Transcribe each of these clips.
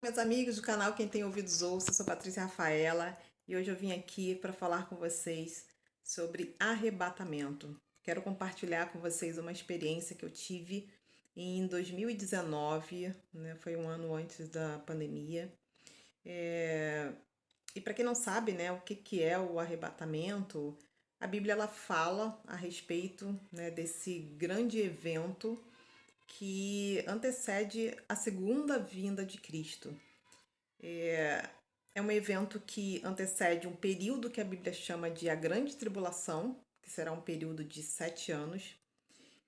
Meus amigos do canal Quem Tem Ouvidos Ouça, eu sou Patrícia Rafaela e hoje eu vim aqui para falar com vocês sobre arrebatamento. Quero compartilhar com vocês uma experiência que eu tive em 2019, né? Foi um ano antes da pandemia. E para quem não sabe, né, o que é o arrebatamento, a Bíblia ela fala a respeito, né, desse grande evento que antecede a segunda vinda de Cristo. É um evento que antecede um período que a Bíblia chama de a Grande Tribulação, que será um período de 7 anos.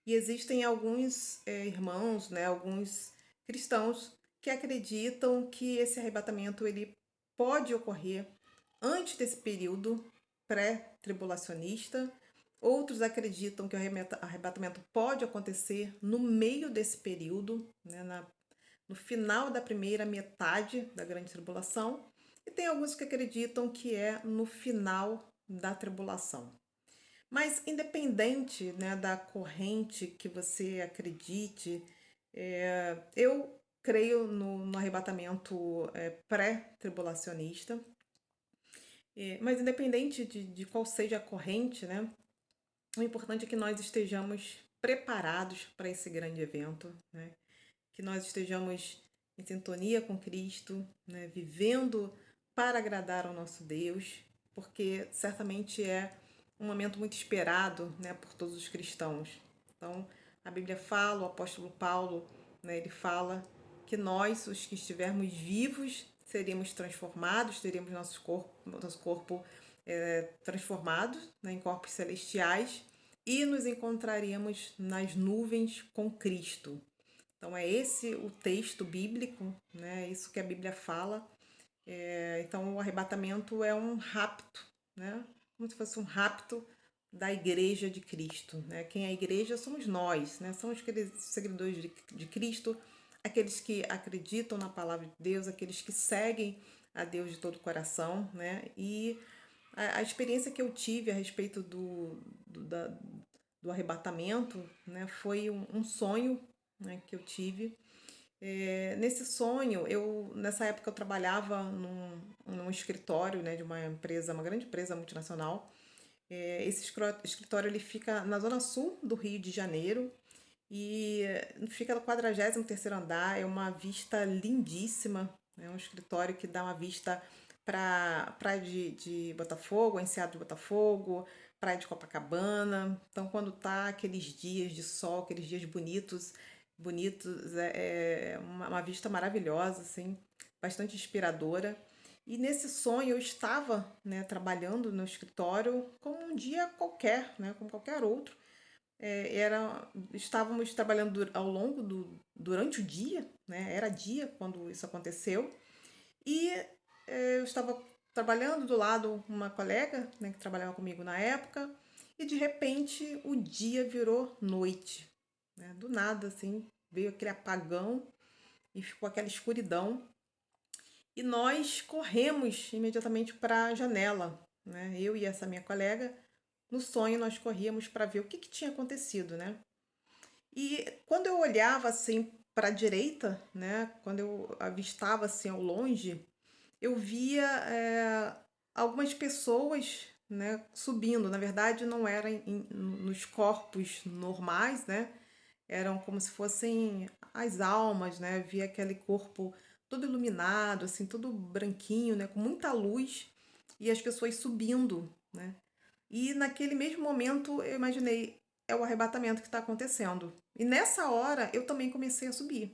E existem alguns irmãos, né, alguns cristãos que acreditam que esse arrebatamento ele pode ocorrer antes desse período pré-tribulacionista. Outros acreditam que o arrebatamento pode acontecer no meio desse período, né, no final da primeira metade da grande tribulação, e tem alguns que acreditam que é no final da tribulação. Mas independente, né, da corrente que você acredite, eu creio no arrebatamento pré-tribulacionista. Mas independente de qual seja a corrente, né, o importante é que nós estejamos preparados para esse grande evento, né? Que nós estejamos em sintonia com Cristo, né? Vivendo para agradar ao nosso Deus, porque certamente é um momento muito esperado, né, por todos os cristãos. Então, a Bíblia fala, o apóstolo Paulo, né, ele fala que nós, os que estivermos vivos, seríamos transformados, teríamos nosso corpo transformado, né, em corpos celestiais e nos encontraríamos nas nuvens com Cristo. Então é esse o texto bíblico, né? Isso que a Bíblia fala. Então o arrebatamento é um rapto, né? Como se fosse um rapto da igreja de Cristo, né? Quem é a igreja somos nós, né? São aqueles seguidores de Cristo, aqueles que acreditam na palavra de Deus, aqueles que seguem a Deus de todo o coração, né? E a experiência que eu tive a respeito do arrebatamento, né, foi um sonho, né, que eu tive. Nesse sonho, nessa época eu trabalhava num escritório, né, de uma empresa, uma grande empresa multinacional. Esse escritório ele fica na zona sul do Rio de Janeiro e fica no 43º andar. É uma vista lindíssima, é um escritório que dá uma vista para praia de Botafogo, Enseada de Botafogo, praia de Copacabana. Então, quando tá aqueles dias de sol, aqueles dias bonitos, bonitos, é uma vista maravilhosa, assim, bastante inspiradora. E nesse sonho eu estava, né, trabalhando no escritório como um dia qualquer, né, como qualquer outro. Estávamos trabalhando durante o dia, né? Era dia quando isso aconteceu. E eu estava trabalhando do lado uma colega, né, que trabalhava comigo na época, e de repente o dia virou noite, né? Do nada, assim, veio aquele apagão e ficou aquela escuridão. E nós corremos imediatamente para a janela, né? Eu e essa minha colega, no sonho nós corríamos para ver o que tinha acontecido, né? E quando eu olhava assim para a direita, né, quando eu avistava assim ao longe, eu via algumas pessoas, né, subindo. Na verdade, não eram nos corpos normais, né? Eram como se fossem as almas, né? Via aquele corpo todo iluminado, assim, todo branquinho, né, com muita luz e as pessoas subindo, né? E naquele mesmo momento eu imaginei, é o arrebatamento que está acontecendo. E nessa hora eu também comecei a subir.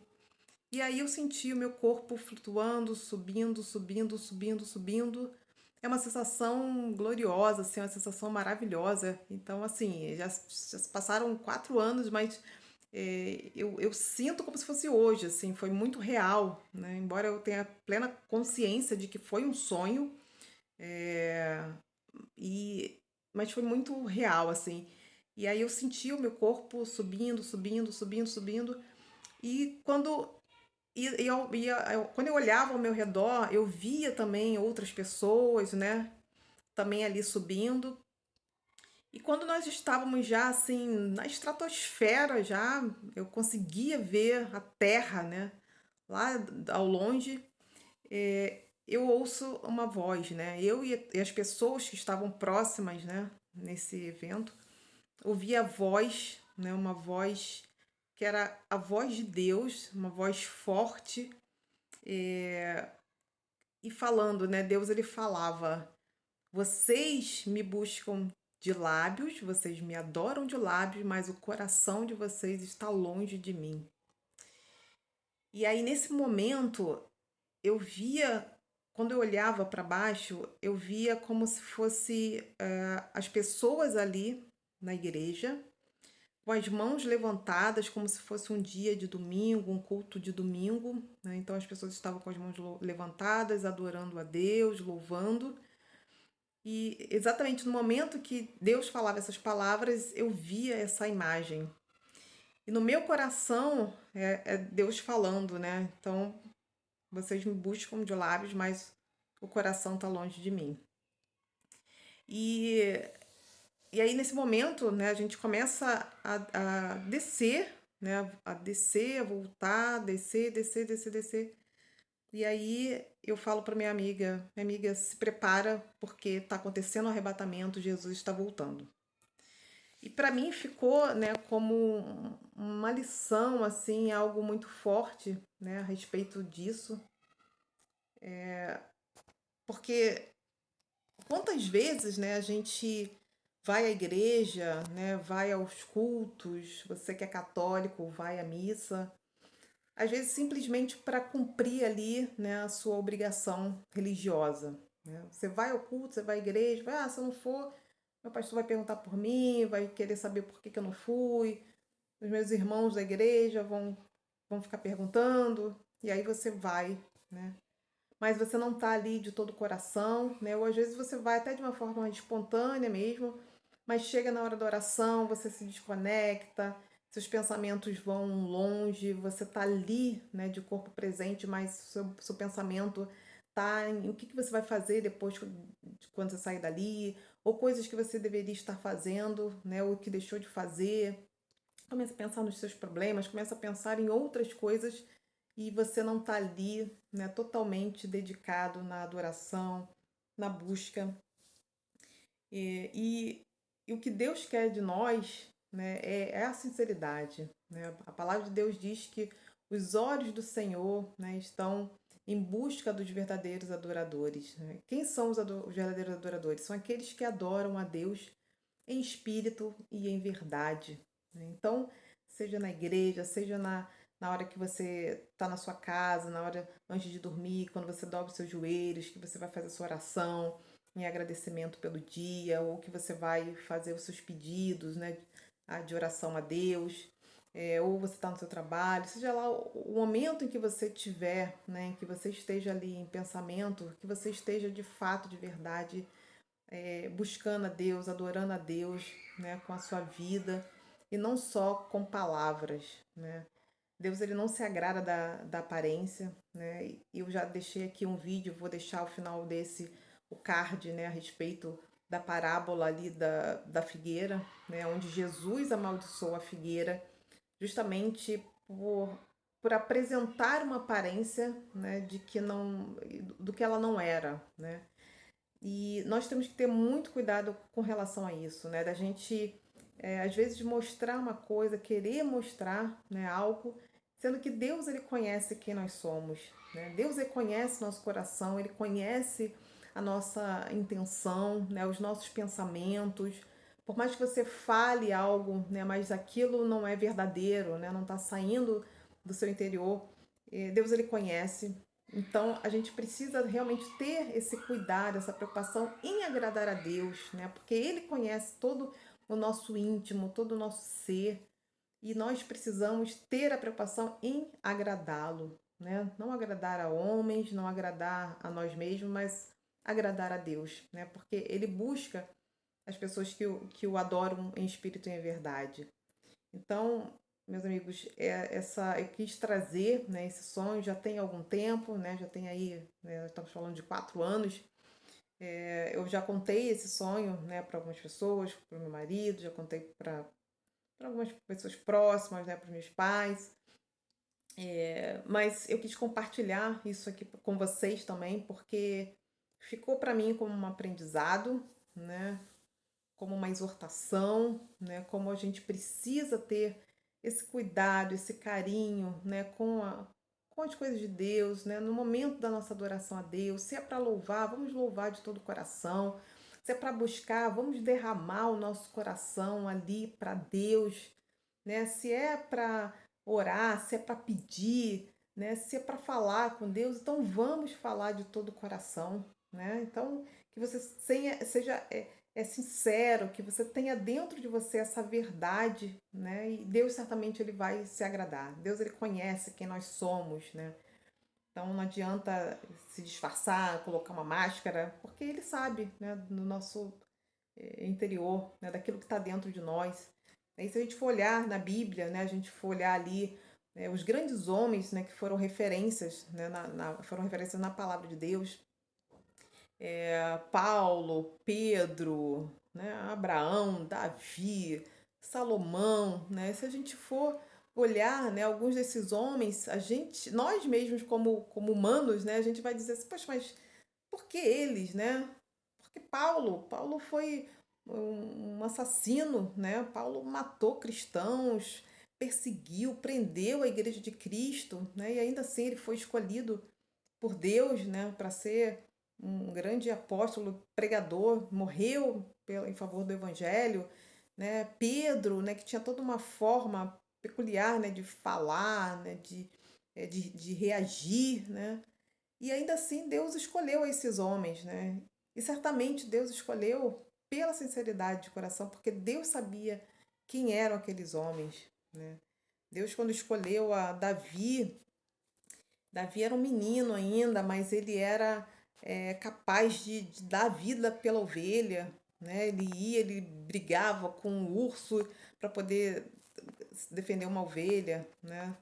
E aí eu senti o meu corpo flutuando, subindo, subindo, subindo, subindo. É uma sensação gloriosa, assim, uma sensação maravilhosa. Então, assim, já se passaram 4 anos, mas eu sinto como se fosse hoje, assim, foi muito real, né? Embora eu tenha plena consciência de que foi um sonho, é, e mas foi muito real, assim. E aí eu senti o meu corpo subindo, subindo, subindo, subindo. E quando eu olhava ao meu redor, eu via também outras pessoas, né? Também ali subindo. E quando nós estávamos já assim na estratosfera já, eu conseguia ver a Terra, né? Lá ao longe. eu ouço uma voz, né? Eu e as pessoas que estavam próximas, né, nesse evento, ouvia a voz, né, uma voz que era a voz de Deus, uma voz forte, e falando, né? Deus ele falava: vocês me buscam de lábios, vocês me adoram de lábios, mas o coração de vocês está longe de mim. E aí, nesse momento, eu via, quando eu olhava para baixo, eu via como se fosse as pessoas ali na igreja, com as mãos levantadas, como se fosse um dia de domingo, um culto de domingo, né? Então as pessoas estavam com as mãos levantadas, adorando a Deus, louvando. E exatamente no momento que Deus falava essas palavras, eu via essa imagem. E no meu coração é Deus falando, né? Então, vocês me buscam de lábios, mas o coração está longe de mim. E, e aí, nesse momento, né, a gente começa a descer, né? A descer, a voltar, descer, descer, descer, descer. E aí eu falo para minha amiga, se prepara porque está acontecendo um arrebatamento, Jesus está voltando. E para mim ficou, né, como uma lição, assim, algo muito forte, né, a respeito disso, porque quantas vezes, né, a gente vai à igreja, né, vai aos cultos, você que é católico, vai à missa, às vezes simplesmente para cumprir ali, né, a sua obrigação religiosa, né? Você vai ao culto, você vai à igreja, vai, se eu não for, meu pastor vai perguntar por mim, vai querer saber por que eu não fui, os meus irmãos da igreja vão ficar perguntando, e aí você vai, né? Mas você não tá ali de todo o coração, né? Ou às vezes você vai até de uma forma mais espontânea mesmo, mas chega na hora da oração, você se desconecta, seus pensamentos vão longe, você tá ali, né, de corpo presente, mas seu pensamento tá em o que você vai fazer depois de quando você sair dali, ou coisas que você deveria estar fazendo, né, ou que deixou de fazer. Começa a pensar nos seus problemas, começa a pensar em outras coisas e você não está ali, né, totalmente dedicado na adoração, na busca. E o que Deus quer de nós, né, é a sinceridade. Né? A palavra de Deus diz que os olhos do Senhor, né, estão em busca dos verdadeiros adoradores. Né? Quem são os verdadeiros adoradores? São aqueles que adoram a Deus em espírito e em verdade. Né? Então, seja na igreja, seja na hora que você está na sua casa, na hora antes de dormir, quando você dobra os seus joelhos, que você vai fazer a sua oração em agradecimento pelo dia, ou que você vai fazer os seus pedidos, né, de oração a Deus, ou você está no seu trabalho, seja lá o momento em que você tiver, né, em que você esteja ali em pensamento, que você esteja de fato, de verdade, buscando a Deus, adorando a Deus, né, com a sua vida e não só com palavras, né? Deus ele não se agrada da aparência, né? E eu já deixei aqui um vídeo, vou deixar ao final desse o card, né, a respeito da parábola ali da figueira, né, onde Jesus amaldiçoou a figueira justamente por apresentar uma aparência, né, de que não do que ela não era, né? E nós temos que ter muito cuidado com relação a isso, né? Da gente, às vezes, mostrar uma coisa, querer mostrar, né, algo, sendo que Deus ele conhece quem nós somos, né? Deus ele conhece nosso coração, ele conhece a nossa intenção, né, os nossos pensamentos. Por mais que você fale algo, né, mas aquilo não é verdadeiro, né, não está saindo do seu interior, Deus ele conhece, então, a gente precisa realmente ter esse cuidado, essa preocupação em agradar a Deus, né? Porque Ele conhece todo o nosso íntimo, todo o nosso ser, e nós precisamos ter a preocupação em agradá-lo, né? Não agradar a homens, não agradar a nós mesmos, mas agradar a Deus, né? Porque Ele busca as pessoas que o adoram em espírito e em verdade. Então, meus amigos, eu quis trazer, né, esse sonho já tem algum tempo, né, já tem aí, né, estamos falando de 4 anos. Eu já contei esse sonho, né, para algumas pessoas, para o meu marido, já contei para algumas pessoas próximas, né, para os meus pais. Mas eu quis compartilhar isso aqui com vocês também, porque ficou para mim como um aprendizado, né? Como uma exortação, né? Como a gente precisa ter esse cuidado, esse carinho, né? Com as coisas de Deus, né? No momento da nossa adoração a Deus, se é para louvar, vamos louvar de todo o coração. Se é para buscar, vamos derramar o nosso coração ali para Deus, né? Se é para orar, se é para pedir, né? Se é para falar com Deus, então vamos falar de todo o coração, né? Então que você seja sincero, que você tenha dentro de você essa verdade, né? E Deus certamente ele vai se agradar. Deus ele conhece quem nós somos, né? Então não adianta se disfarçar, colocar uma máscara, porque ele sabe, né, no nosso interior, né, daquilo que está dentro de nós. Aí se a gente for olhar na Bíblia, né, a gente for olhar ali os grandes homens, né, que foram referências, né, foram referências na palavra de Deus, Paulo, Pedro, né, Abraão, Davi, Salomão, né? Se a gente for olhar, né, alguns desses homens, nós mesmos como humanos, né, a gente vai dizer assim, poxa, mas por que eles, né? Porque Paulo foi um assassino, né? Paulo matou cristãos, perseguiu, prendeu a igreja de Cristo, né? E ainda assim ele foi escolhido por Deus, né, para ser um grande apóstolo, pregador, morreu em favor do evangelho, né? Pedro, né, que tinha toda uma forma peculiar, né, de falar, né, de reagir, né? E ainda assim Deus escolheu esses homens, né? E certamente Deus escolheu pela sinceridade de coração, porque Deus sabia quem eram aqueles homens, né? Deus, quando escolheu a Davi, Davi era um menino ainda, mas ele era capaz de dar vida pela ovelha, né? Ele brigava com um urso para poder defender uma ovelha, né?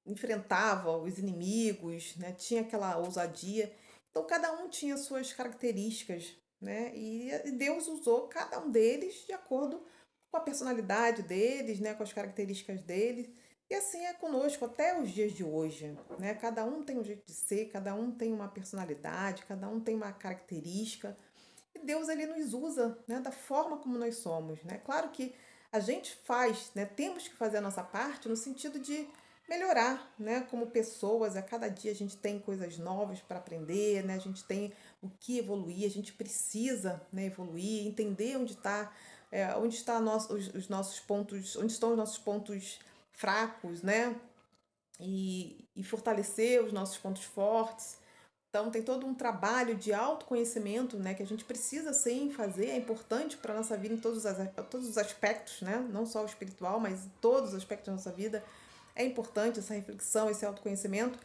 Enfrentava os inimigos, né? Tinha aquela ousadia. Então cada um tinha suas características, né? E Deus usou cada um deles de acordo com a personalidade deles, né? Com as características deles. E assim é conosco até os dias de hoje, né? Cada um tem um jeito de ser, cada um tem uma personalidade, cada um tem uma característica. E Deus ele nos usa, né, da forma como nós somos, né? Claro que a gente faz, né, temos que fazer a nossa parte no sentido de melhorar, né, como pessoas. A cada dia a gente tem coisas novas para aprender, né? A gente tem o que evoluir, a gente precisa, né, evoluir, entender onde está os nossos pontos, onde estão os nossos pontos fracos, né? E fortalecer os nossos pontos fortes. Então, tem todo um trabalho de autoconhecimento, né, que a gente precisa sim fazer, é importante para a nossa vida em todos os aspectos, né, não só o espiritual, mas em todos os aspectos da nossa vida. É importante essa reflexão, esse autoconhecimento,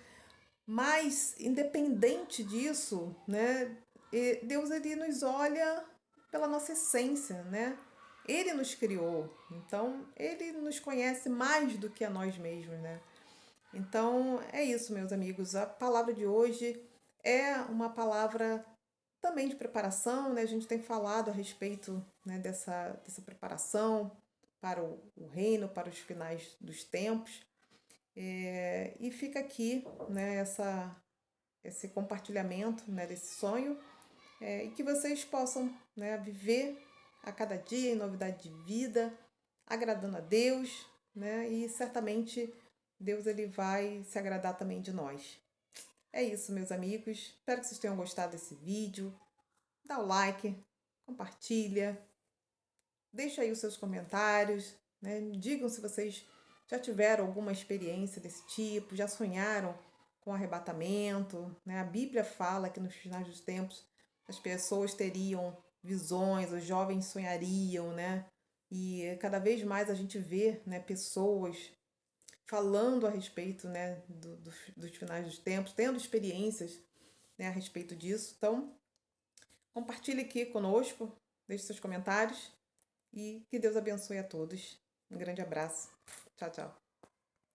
mas independente disso, né, Deus ele nos olha pela nossa essência, né? Ele nos criou, então ele nos conhece mais do que a nós mesmos, né? Então é isso, meus amigos. A palavra de hoje é uma palavra também de preparação, né? A gente tem falado a respeito, né, dessa preparação para o reino, para os finais dos tempos. E fica aqui, né, esse compartilhamento, né, desse sonho, e que vocês possam, né, viver a cada dia em novidade de vida, agradando a Deus, né, e certamente Deus ele vai se agradar também de nós. É isso, meus amigos. Espero que vocês tenham gostado desse vídeo. Dá o like, compartilha, deixa aí os seus comentários, né? Digam se vocês já tiveram alguma experiência desse tipo, já sonharam com arrebatamento, né? A Bíblia fala que nos finais dos tempos as pessoas teriam visões, os jovens sonhariam, né? E cada vez mais a gente vê, né, pessoas falando a respeito, né, dos finais dos tempos, tendo experiências, né, a respeito disso. Então, compartilhe aqui conosco, deixe seus comentários e que Deus abençoe a todos. Um grande abraço. Tchau, tchau.